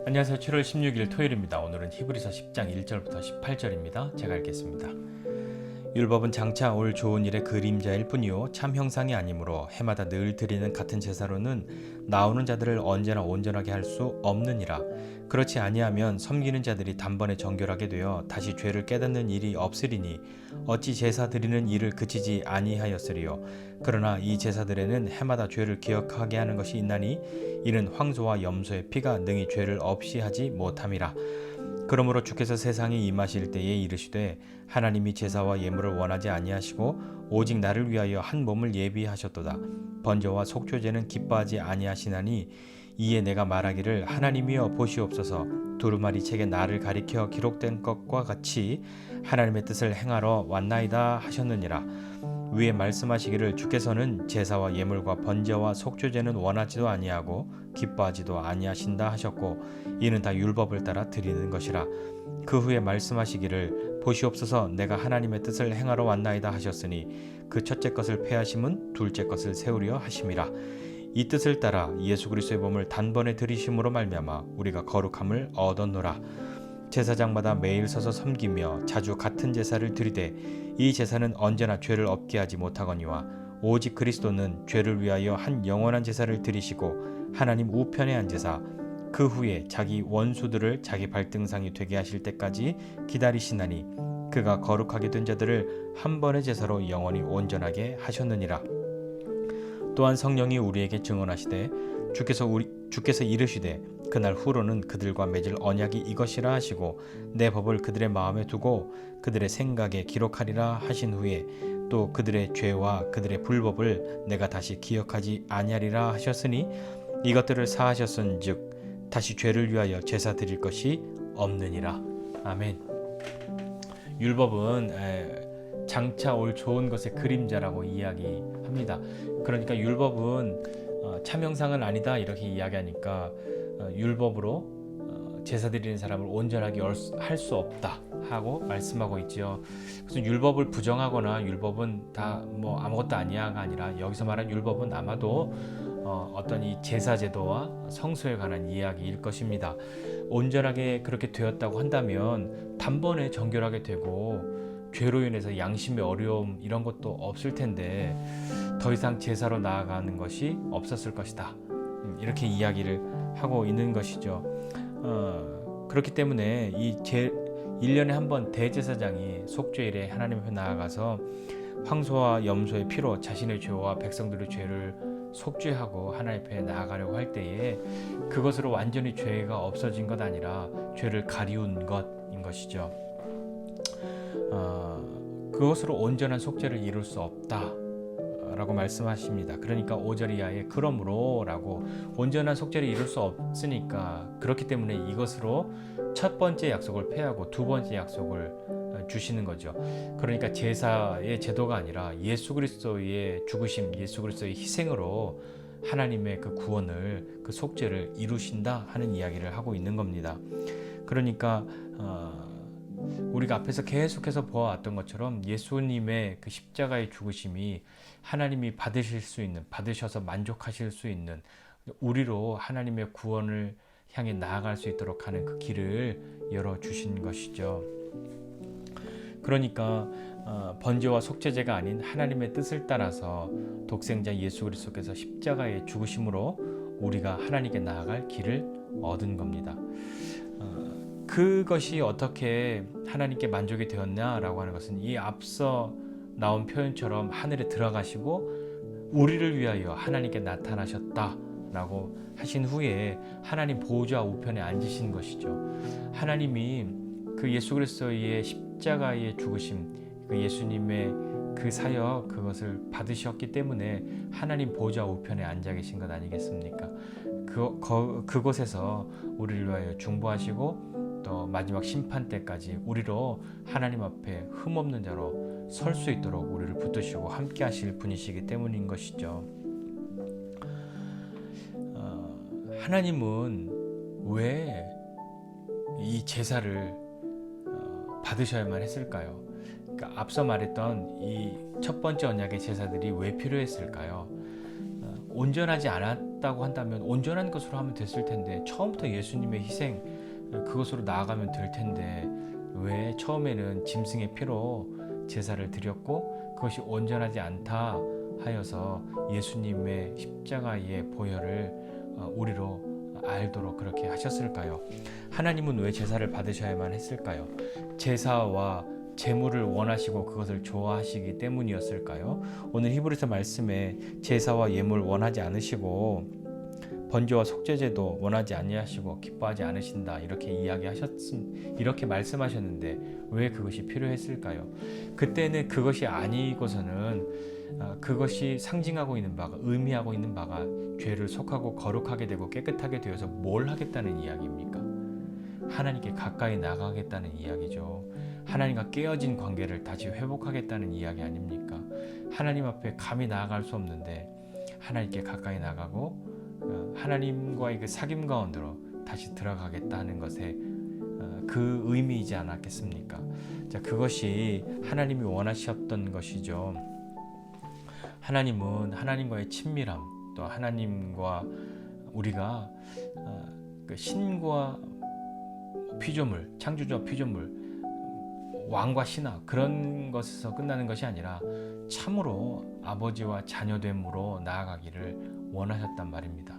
안녕하세요. 7월 16일 토요일입니다. 오늘은 히브리서 10장 1절부터 18절입니다. 제가 읽겠습니다. 율법은 장차 올 좋은 일의 그림자일 뿐이요 참 형상이 아니므로 해마다 늘 드리는 같은 제사로는 나오는 자들을 언제나 온전하게 할 수 없느니라. 그렇지 아니하면 섬기는 자들이 단번에 정결하게 되어 다시 죄를 깨닫는 일이 없으리니 어찌 제사 드리는 일을 그치지 아니하였으리요. 그러나 이 제사들에는 해마다 죄를 기억하게 하는 것이 있나니 이는 황소와 염소의 피가 능히 죄를 없이 하지 못함이라. 그러므로 주께서 세상에 임하실 때에 이르시되 하나님이 제사와 예물을 원하지 아니하시고 오직 나를 위하여 한 몸을 예비하셨도다. 번제와 속죄제는 기뻐하지 아니하시나니 이에 내가 말하기를 하나님이여 보시옵소서. 두루마리 책에 나를 가리켜 기록된 것과 같이 하나님의 뜻을 행하러 왔나이다 하셨느니라. 위에 말씀하시기를 주께서는 제사와 예물과 번제와 속죄제는 원하지도 아니하고 기뻐하지도 아니하신다 하셨고 이는 다 율법을 따라 드리는 것이라. 그 후에 말씀하시기를 보시옵소서 내가 하나님의 뜻을 행하러 왔나이다 하셨으니 그 첫째 것을 폐하심은 둘째 것을 세우려 하심이라. 이 뜻을 따라 예수 그리스도의 몸을 단번에 들이심으로 말미암아 우리가 거룩함을 얻었노라. 제사장마다 매일 서서 섬기며 자주 같은 제사를 드리되 이 제사는 언제나 죄를 없게 하지 못하거니와 오직 그리스도는 죄를 위하여 한 영원한 제사를 드리시고 하나님 우편에 앉으사 그 후에 자기 원수들을 자기 발등상이 되게 하실 때까지 기다리시나니 그가 거룩하게 된 자들을 한 번의 제사로 영원히 온전하게 하셨느니라. 또한 성령이 우리에게 증언하시되 주께서 이르시되 그날 후로는 그들과 맺을 언약이 이것이라 하시고 내 법을 그들의 마음에 두고 그들의 생각에 기록하리라 하신 후에 또 그들의 죄와 그들의 불법을 내가 다시 기억하지 아니하리라 하셨으니 이것들을 사하셨은즉 다시 죄를 위하여 제사 드릴 것이 없느니라. 아멘. 율법은 장차 올 좋은 것의 그림자라고 이야기합니다. 그러니까 율법은 참 형상은 아니다 이렇게 이야기하니까 율법으로 제사 드리는 사람을 온전하게 할 수 없다 하고 말씀하고 있지요. 그래서 율법을 부정하거나 율법은 다 뭐 아무것도 아니야가 아니라 여기서 말한 율법은 아마도 어떤 이 제사 제도와 성소에 관한 이야기일 것입니다. 온전하게 그렇게 되었다고 한다면 단번에 정결하게 되고 죄로 인해서 양심의 어려움 이런 것도 없을 텐데 더 이상 제사로 나아가는 것이 없었을 것이다. 이렇게 이야기를 하고 있는 것이죠. 그렇기 때문에 이 1년에 한 번 대제사장이 속죄일에 하나님 앞에 나아가서 황소와 염소의 피로 자신의 죄와 백성들의 죄를 속죄하고 하나님 앞에 나아가려고 할 때에 그것으로 완전히 죄가 없어진 것 아니라 죄를 가리운 것인 것이죠. 그것으로 온전한 속죄를 이룰 수 없다 라고 말씀하십니다. 그러니까 5절 이하에 그러므로 라고 온전한 속죄를 이룰 수 없으니까 그렇기 때문에 이것으로 첫 번째 약속을 폐하고 두 번째 약속을 주시는 거죠. 그러니까 제사의 제도가 아니라 예수 그리스도의 죽으심, 예수 그리스도의 희생으로 하나님의 그 구원을, 그 속죄를 이루신다 하는 이야기를 하고 있는 겁니다. 그러니까 우리가 앞에서 계속해서 보아왔던 것처럼 예수님의 그 십자가의 죽으심이 하나님이 받으실 수 있는, 받으셔서 만족하실 수 있는 우리로 하나님의 구원을 향해 나아갈 수 있도록 하는 그 길을 열어주신 것이죠. 그러니까 번제와 속죄제가 아닌 하나님의 뜻을 따라서 독생자 예수 그리스도께서 십자가의 죽으심으로 우리가 하나님께 나아갈 길을 얻은 겁니다. 그것이 어떻게 하나님께 만족이 되었냐라고 하는 것은 이 앞서 나온 표현처럼 하늘에 들어가시고 우리를 위하여 하나님께 나타나셨다라고 하신 후에 하나님 보좌 우편에 앉으신 것이죠. 하나님이 그 예수 그리스도의 십자가의 죽으심, 그 예수님의 그 사역 그것을 받으셨기 때문에 하나님 보좌 우편에 앉아 계신 것 아니겠습니까? 그곳에서 우리를 위하여 중보하시고 또 마지막 심판 때까지 우리로 하나님 앞에 흠없는 자로 설 수 있도록 우리를 붙드시고 함께 하실 분이시기 때문인 것이죠. 하나님은 왜 이 제사를 받으셔야만 했을까요? 그러니까 앞서 말했던 이 첫 번째 언약의 제사들이 왜 필요했을까요? 온전하지 온전하다고 한다면 온전한 것으로 하면 됐을 텐데, 처음부터 예수님의 희생 그것으로 나아가면 될 텐데 왜 처음에는 짐승의 피로 제사를 드렸고 그것이 온전하지 않다 하여서 예수님의 십자가의 보혈을 우리로 알도록 그렇게 하셨을까요? 하나님은 왜 제사를 받으셔야만 했을까요? 제사와 제물을 원하시고 그것을 좋아하시기 때문이었을까요? 오늘 히브리서 말씀에 제사와 예물 원하지 않으시고 번제와 속죄제도 원하지 아니하시고 기뻐하지 않으신다 이렇게 이렇게 말씀하셨는데 왜 그것이 필요했을까요? 그때는 그것이 아니고서는 그것이 상징하고 있는 바가, 의미하고 있는 바가 죄를 속하고 거룩하게 되고 깨끗하게 되어서 뭘 하겠다는 이야기입니까? 하나님께 가까이 나가겠다는 이야기죠. 하나님과 깨어진 관계를 다시 회복하겠다는 이야기 아닙니까? 하나님 앞에 감히 나아갈 수 없는데 하나님께 가까이 나가고 하나님과의 그 사귐 가운데로 다시 들어가겠다는 것에 그 의미이지 않았겠습니까? 자, 그것이 하나님이 원하셨던 것이죠. 하나님은 하나님과의 친밀함, 또 하나님과 우리가 그 신과 피조물, 창조주와 피조물, 왕과 신하 그런 것에서 끝나는 것이 아니라 참으로 아버지와 자녀됨으로 나아가기를 원하셨단 말입니다.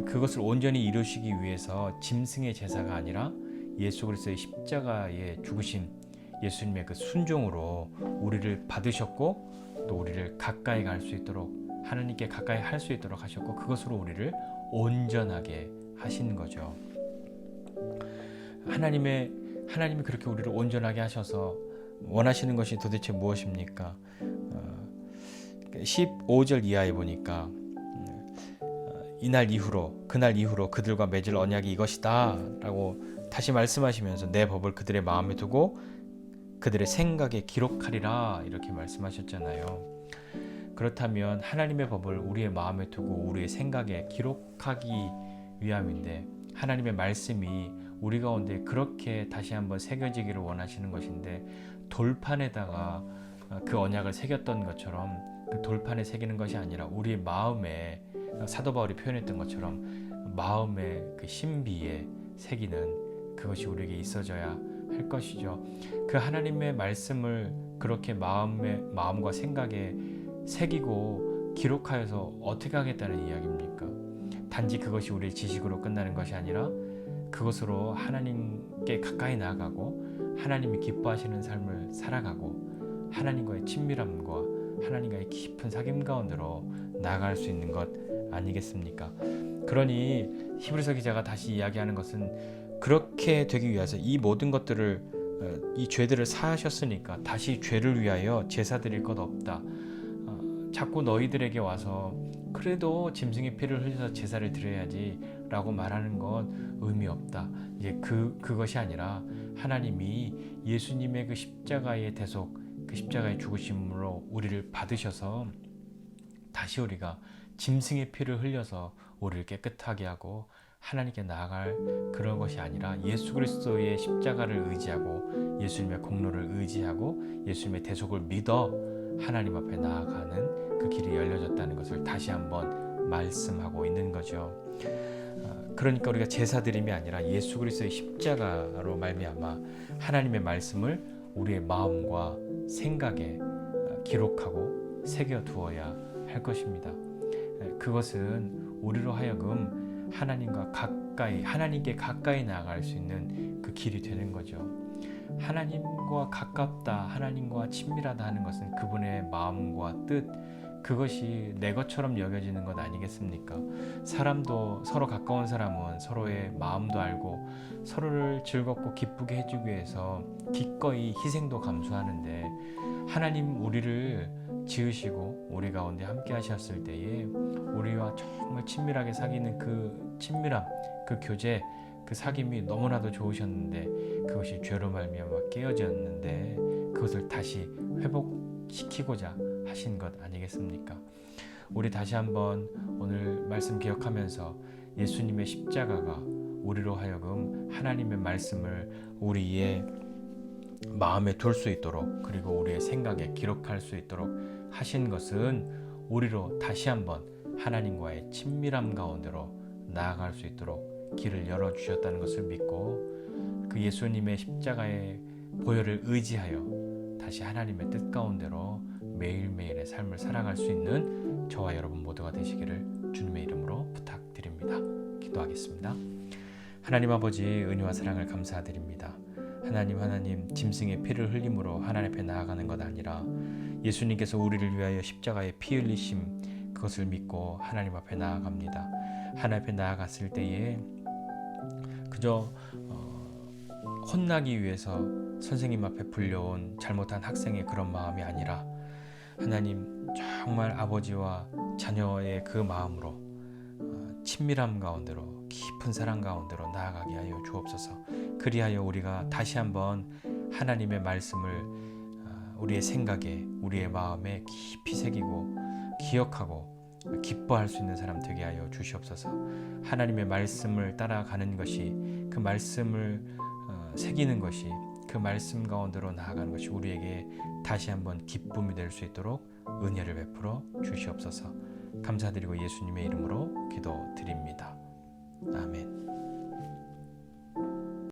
그것을 온전히 이루시기 위해서 짐승의 제사가 아니라 예수 그리스도의 십자가의 죽으심, 예수님의 그 순종으로 우리를 받으셨고 또 우리를 가까이 갈 수 있도록 하나님께 가까이 할 수 있도록 하셨고 그것으로 우리를 온전하게 하신 거죠. 하나님이 그렇게 우리를 온전하게 하셔서 원하시는 것이 도대체 무엇입니까? 15절 이하에 보니까 그날 이후로 그들과 맺을 언약이 이것이다 라고 다시 말씀하시면서 내 법을 그들의 마음에 두고 그들의 생각에 기록하리라 이렇게 말씀하셨잖아요. 그렇다면 하나님의 법을 우리의 마음에 두고 우리의 생각에 기록하기 위함인데 하나님의 말씀이 우리 가운데 그렇게 다시 한번 새겨지기를 원하시는 것인데 돌판에다가 그 언약을 새겼던 것처럼 그 돌판에 새기는 것이 아니라 우리의 마음에 사도 바울이 표현했던 것처럼 마음의 그 신비에 새기는 그것이 우리에게 있어져야 할 것이죠. 그 하나님의 말씀을 그렇게 마음과 생각에 새기고 기록하여서 어떻게 하겠다는 이야기입니까? 단지 그것이 우리의 지식으로 끝나는 것이 아니라 그것으로 하나님께 가까이 나아가고 하나님이 기뻐하시는 삶을 살아가고 하나님과의 친밀함과 하나님과의 깊은 사귐 가운데로 나아갈 수 있는 것 아니겠습니까? 그러니 히브리서 기자가 다시 이야기하는 것은 그렇게 되기 위해서 이 모든 것들을 이 죄들을 사하셨으니까 다시 죄를 위하여 제사 드릴 것 없다. 자꾸 너희들에게 와서 그래도 짐승의 피를 흘려서 제사를 드려야지 라고 말하는 건 의미 없다. 이제 그것이 아니라 하나님이 예수님의 그 십자가의 대속, 그 십자가의 죽으심으로 우리를 받으셔서 다시 우리가 짐승의 피를 흘려서 우리를 깨끗하게 하고 하나님께 나아갈 그런 것이 아니라 예수 그리스도의 십자가를 의지하고 예수님의 공로를 의지하고 예수님의 대속을 믿어 하나님 앞에 나아가는 그 길이 열려졌다는 것을 다시 한번 말씀하고 있는 거죠. 그러니까 우리가 제사드림이 아니라 예수 그리스도의 십자가로 말미암아 하나님의 말씀을 우리의 마음과 생각에 기록하고 새겨두어야 할 것입니다. 그것은 우리로 하여금 하나님께 가까이 나아갈 수 있는 그 길이 되는 거죠. 하나님과 가깝다, 하나님과 친밀하다 하는 것은 그분의 마음과 뜻, 그것이 내 것처럼 여겨지는 것 아니겠습니까? 사람도 서로 가까운 사람은 서로의 마음도 알고 서로를 즐겁고 기쁘게 해주기 위해서 기꺼이 희생도 감수하는데 하나님 우리를 지으시고 우리 가운데 함께 하셨을 때에 우리와 정말 친밀하게 사귀는 그 친밀함, 그 교제, 그 사귐이 너무나도 좋으셨는데 그것이 죄로 말미암아 깨어졌는데 그것을 다시 회복시키고자 하신 것 아니겠습니까? 우리 다시 한번 오늘 말씀 기억하면서 예수님의 십자가가 우리로 하여금 하나님의 말씀을 우리의 마음에 둘 수 있도록 그리고 우리의 생각에 기록할 수 있도록 하신 것은 우리로 다시 한번 하나님과의 친밀함 가운데로 나아갈 수 있도록 길을 열어주셨다는 것을 믿고 그 예수님의 십자가의 보혈을 의지하여 다시 하나님의 뜻 가운데로 매일매일의 삶을 살아갈 수 있는 저와 여러분 모두가 되시기를 주님의 이름으로 부탁드립니다. 기도하겠습니다. 하나님 아버지, 은혜와 사랑을 감사드립니다. 하나님, 짐승의 피를 흘림으로 하나님 앞에 나아가는 것 아니라 예수님께서 우리를 위하여 십자가에 피 흘리심, 그것을 믿고 하나님 앞에 나아갑니다. 하나님 앞에 나아갔을 때에 그저 혼나기 위해서 선생님 앞에 불려온 잘못한 학생의 그런 마음이 아니라 하나님, 정말 아버지와 자녀의 그 마음으로 친밀함 가운데로, 깊은 사랑 가운데로 나아가게 하여 주옵소서. 그리하여 우리가 다시 한번 하나님의 말씀을 우리의 생각에, 우리의 마음에 깊이 새기고 기억하고 기뻐할 수 있는 사람 되게 하여 주시옵소서. 하나님의 말씀을 따라가는 것이, 그 말씀을 새기는 것이, 그 말씀 가운데로 나아가는 것이 우리에게 다시 한번 기쁨이 될 수 있도록 은혜를 베풀어 주시옵소서. 감사드리고 예수님의 이름으로 기도드립니다. 아멘.